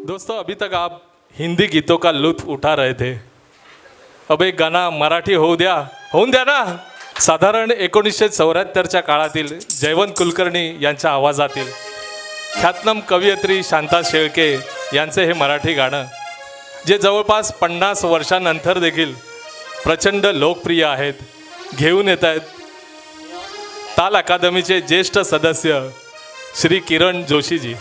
दोस्तों, अभी तक आप हिंदी गीतों का लुत्फ उठा रहे थे. अब एक गाणं मराठी होऊन द्या ना. साधारण 1974च्या काळातील जयवंत कुलकर्णी यांच्या आवाजातील ख्यातनाम कवयित्री शांता शेळके यांचे हे मराठी गाणं, जे जवळपास 50 वर्षांनंतर देखील प्रचंड लोकप्रिय आहेत, घेऊन येत आहेत ताल अकादमीचे ज्येष्ठ सदस्य श्री किरण जोशीजी.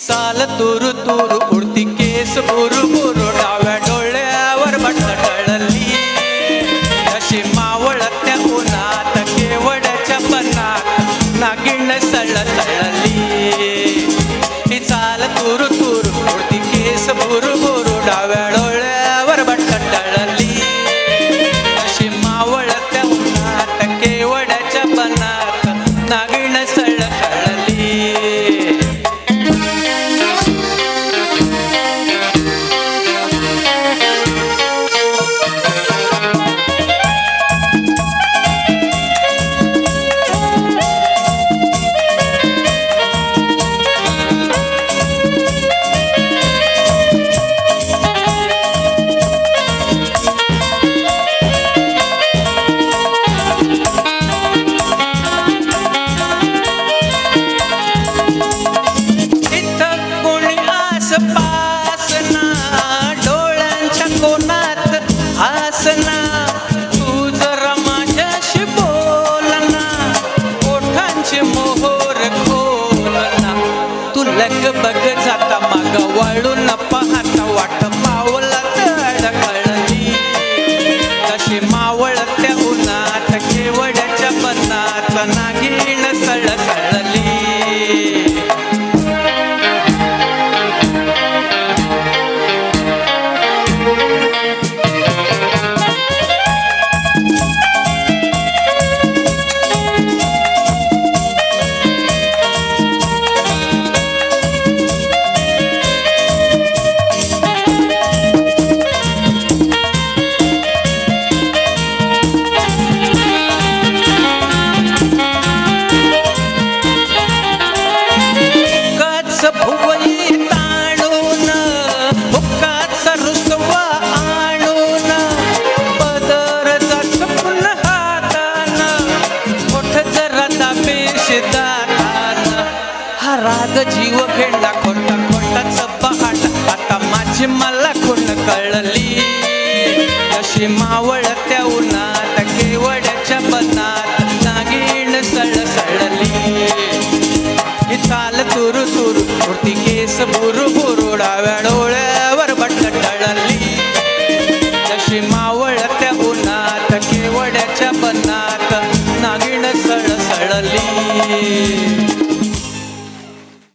चाल तुरु तुरु उडती केस बुरु बुरु डाव्या डोळ्यावर बटन टळली, अशी मावळत्या उन्हात केवड्याच्या बनात नागिण सळसळली. ही चाल तुरु तुरु उडती केस बुरु बुरु डाव्या डोळ्यावर बटन टळली, अशी मावळत्या उन्हात केवड्याच्या बनात नागिण सळसळली. डोळ्यांच्या कोणात हसना, तू जरा माझ्याशी बोलना, ओठांची मोहोर खोलना. तू लग बग जाता माग वळून पाहता वाट पावलात अडकळली, कशी मावळत्या उन्हात केवड्याच्या बनात नागिण सळसळली. भुवई ताणून हुक्काचा रुसवा आणून, पदरचा छपून हातान, ओठ जरा दाबेश दातान. हा राग जीव भेंडा खोटा खोटाच पहाट, आता माझी मला खूण कळली, अशी मावळत्या उन्हात केवड्याच्या बनात नागिण सळसळली. ही चाल तुरु तुरु उडती केस बुरु